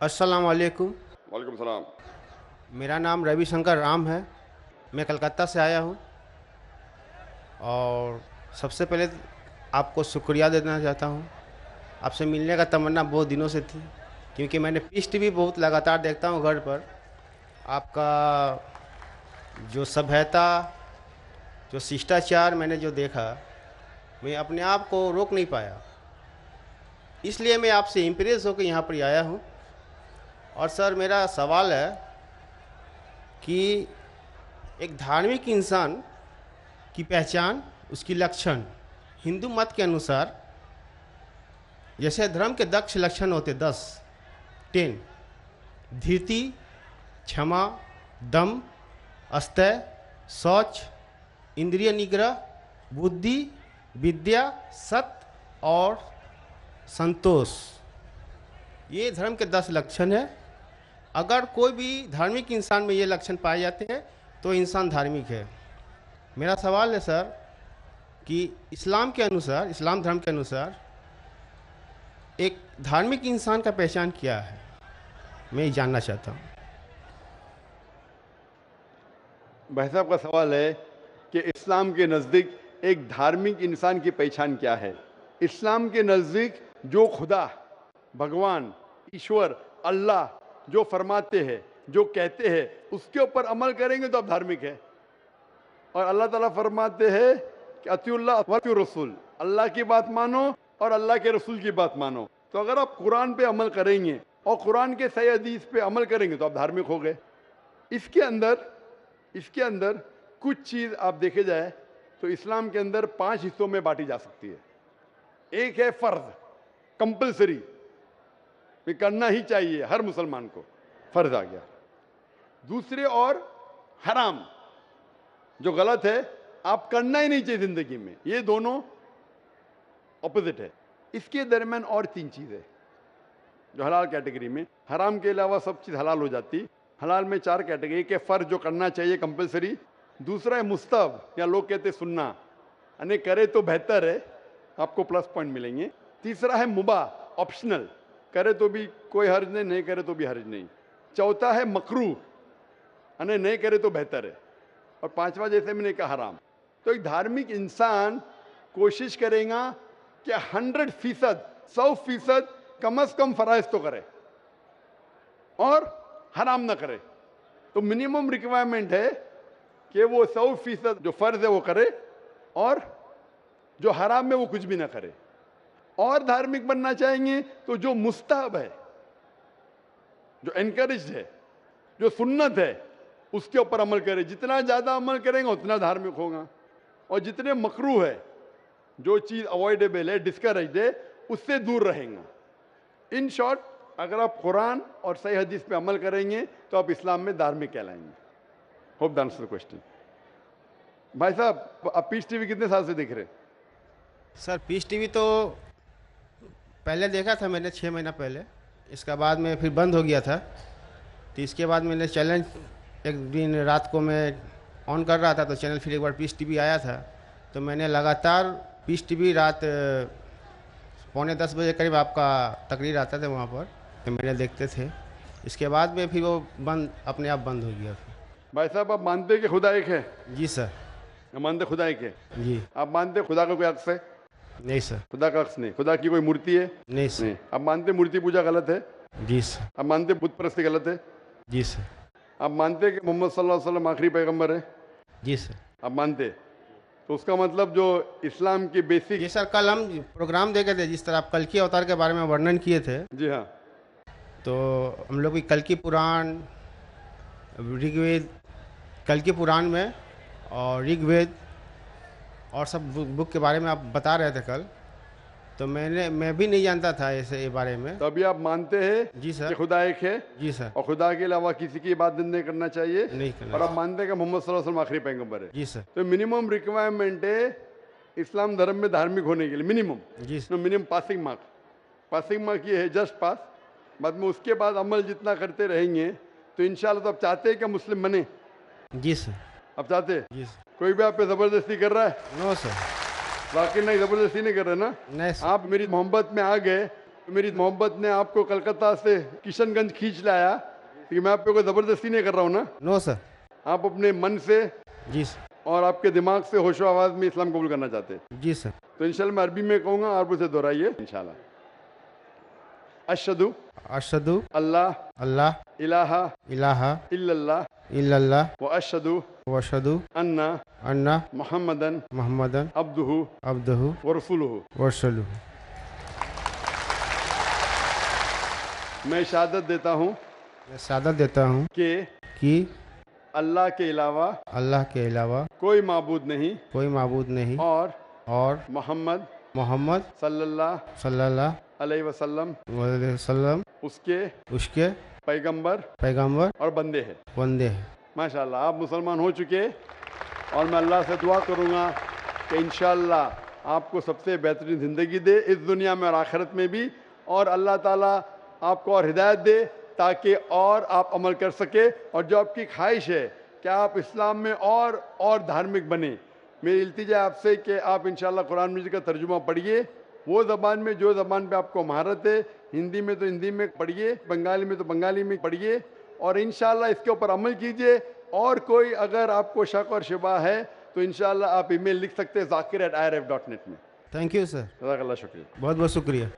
अस्सलाम वालेकुम। वालेकुम सलाम। मेरा नाम रविशंकर राम है। मैं कलकत्ता से आया हूँ और सबसे पहले आपको शुक्रिया देना चाहता हूँ। आपसे मिलने का तमन्ना बहुत दिनों से थी, क्योंकि मैंने पीस टीवी बहुत लगातार देखता हूँ घर पर। आपका जो सभ्यता, जो शिष्टाचार मैंने जो देखा, मैं अपने आप को रोक नहीं पाया। इसलिए मैं आपसे इम्प्रेस होकर यहाँ पर आया हूँ। और सर, मेरा सवाल है कि एक धार्मिक इंसान की पहचान, उसकी लक्षण हिंदू मत के अनुसार, जैसे धर्म के 10 लक्षण होते, 10 धीरति, क्षमा, दम, अस्तय, शौच, इंद्रिय निग्रह, बुद्धि, विद्या, सत्य और संतोष। ये धर्म के 10 लक्षण है। अगर कोई भी धार्मिक इंसान में ये लक्षण पाए जाते हैं तो इंसान धार्मिक है। मेरा सवाल है सर कि इस्लाम के अनुसार, इस्लाम धर्म के अनुसार एक धार्मिक इंसान का पहचान क्या है, मैं ये जानना चाहता हूँ। भाई साहब का सवाल है कि इस्लाम के नज़दीक एक धार्मिक इंसान की पहचान क्या है। इस्लाम के नज़दीक जो खुदा, भगवान, ईश्वर, अल्लाह जो फरमाते हैं, जो कहते हैं, उसके ऊपर अमल करेंगे तो आप धार्मिक है। और अल्लाह ताला फरमाते हैं कि अतिउल्लाह व अतिउर रसूल, अल्लाह की बात मानो और अल्लाह के रसूल की बात मानो। तो अगर आप कुरान पे अमल करेंगे और कुरान के सही हदीस पे अमल करेंगे तो आप धार्मिक हो गए। इसके अंदर कुछ चीज आप देखे जाए तो इस्लाम के अंदर 5 हिस्सों में बांटी जा सकती है। एक है फर्ज, कंपलसरी, ये करना ही चाहिए हर मुसलमान को, फर्ज आ गया। दूसरे और हराम, जो गलत है, आप करना ही नहीं चाहिए जिंदगी में, ये दोनों ऑपोजिट है। इसके दरमियान और 3 चीजें जो हलाल कैटेगरी में, हराम के अलावा सब चीज हलाल हो जाती। हलाल में 4 कैटेगरी, एक है फर्ज जो करना चाहिए कंपलसरी, दूसरा है मुस्तहब या लोग कहते हैं सुन्ना, यानी करे तो बेहतर है, आपको प्लस पॉइंट मिलेंगे। तीसरा है मुबाह, ऑप्शनल, करे तो भी कोई हर्ज नहीं, नहीं करे तो भी हर्ज नहीं। चौथा है मकरूह, यानी नहीं करे तो बेहतर है। और 5वां जैसे मैंने कहा हराम। तो एक धार्मिक इंसान कोशिश करेगा कि 100%, 100% कम से कम फराइज तो करे और हराम ना करे। तो मिनिमम रिक्वायरमेंट है कि वो 100% जो फर्ज है वो करे और जो हराम है वो कुछ भी ना करे। और धार्मिक बनना चाहेंगे तो जो मुस्तहब है, जो एनकरेज है, जो सुन्नत है, उसके ऊपर अमल करे। जितना ज्यादा अमल करेंगे उतना धार्मिक होगा। और जितने मकरूह है, जो चीज अवॉइडेबल है, डिस्करेज है, उससे दूर रहेंगे। इन शॉर्ट, अगर आप कुरान और सही हदीस पे अमल करेंगे तो आप इस्लाम में धार्मिक कहलाएंगे। Hope that answers the question. भाई साहब, आप पीस टीवी कितने साल से देख रहे हैं? सर, पीस टीवी तो पहले देखा था मैंने 6 महीना पहले, इसका बाद में फिर बंद हो गया था। तो इसके बाद मैंने चैनल, एक दिन रात को मैं ऑन कर रहा था तो चैनल फिर एक बार पीस टीवी आया था, तो मैंने लगातार पीस टीवी रात 9:45 बजे करीब आपका तकरीर आता था वहाँ पर, तो मैंने देखते थे। इसके बाद में फिर वो बंद, अपने आप बंद हो गया फिर। भाई साहब, आप मानते हैं कि खुदा एक है? जी सर। आप मानते खुदा एक है? जी। आप मानते हैं खुदा का कोई अक्स है? नहीं सर। खुदा का अक्स नहीं। खुदा की कोई मूर्ति है? नहीं सर। नहीं। आप मानते हैं मूर्ति पूजा गलत है? जी सर। आप मानते हैं बुत परस्ती गलत है? जी सर। आप मानते हैं कि मोहम्मद सल्लल्लाहु अलैहि वसल्लम आखिरी पैगंबर है? जी सर। आप मानते हैं? तो उसका मतलब जो इस्लाम की बेसिक। जी सर, कल हम प्रोग्राम देखे थे, जिस तरह आप कल की अवतार के बारे में वर्णन किए थे। जी हाँ। तो हम लोग भी कल की पुराण, ऋग्वेद, कल की पुराण में और ऋग्वेद और सब बुक के बारे में आप बता रहे थे कल, तो मैं भी नहीं जानता था ऐसे ये बारे में। तो अभी आप मानते हैं? जी सर। कि खुदा एक है? जी सर। और खुदा के अलावा किसी की इबादत नहीं करना चाहिए? नहीं करना। और आप मानते हैं कि मोहम्मद सल्लल्लाहु अलैहि वसल्लम आखिरी पैगंबर है? जी सर। तो मिनिमम रिक्वायरमेंट है इस्लाम धर्म में धार्मिक होने के लिए, मिनिमम। जी sir. Minimum passing mark. Passing mark ये है, जस्ट पास। बाद में उसके बाद अमल जितना करते रहेंगे तो इंशाल्लाह। तो आप चाहते हैं कि मुस्लिम बने? जी सर। आप चाहते हैं? जी सर। कोई भी आप पे जबरदस्ती कर रहा है? No sir. वाकई नहीं, जबरदस्ती नहीं कर रहे ना? नहीं सर। आप मेरी मोहब्बत में आ गए तो मेरी मोहब्बत ने आपको कलकत्ता से किशनगंज खींच लाया, कि मैं आप पे कोई ज़बरदस्ती नहीं कर रहा हूँ ना। No sir. आप अपने मन से जी सर। और आपके दिमाग से होशो आवाज़ में इस्लाम कबूल करना चाहते हैं। जी सर। तो इंशाल्लाह मैं अरबी में कहूँगा, आप उसे दोहराइए इंशाल्लाह। अशहदु अशहदु अल्लाह अल्लाह इलाहा इलाहा इल्लल्लाह इल्लल्लाह व अशहदु व अशहदु अन्ना अन्ना मुहम्मदन मुहम्मदन अब्दुहु अब्दुहु व रसूलुहु। व रसूलुहु। मैं शहादत देता हूँ मैं शहादत देता हूँ कि अल्लाह के अलावा अल्लाह के अलावा कोई माबूद नहीं कोई माबूद नहीं और मोहम्मद मोहम्मद सल्लल्लाहु अलैहि वसल्लम वसल्लम उसके पैगंबर पैगंबर और बंदे हैं। बंदे हैं। माशाल्लाह आप मुसलमान हो चुके, और मैं अल्लाह से दुआ करूँगा कि इंशाअल्लाह आपको सबसे बेहतरीन ज़िंदगी दे इस दुनिया में और आखिरत में भी, और अल्लाह ताला आपको और हिदायत दे ताकि और आप अमल कर सके, और जो आपकी ख्वाहिश है कि आप इस्लाम में और धार्मिक बने। मेरी इल्तिजा आपसे कि आप इंशाअल्लाह कुरान मजीद का तर्जुमा पढ़िए, वो ज़बान में जो ज़बान पे आपको महारत है, हिंदी में तो हिंदी में पढ़िए, बंगाली में तो बंगाली में पढ़िए, और इंशाअल्लाह इसके ऊपर अमल कीजिए। और कोई अगर आपको शक और शुबा है तो इंशाअल्लाह आप ईमेल लिख सकते हैं zakir@irf.net में। Thank you sir. जज़ाकल्लाह, शुक्रिया। बहुत बहुत शुक्रिया।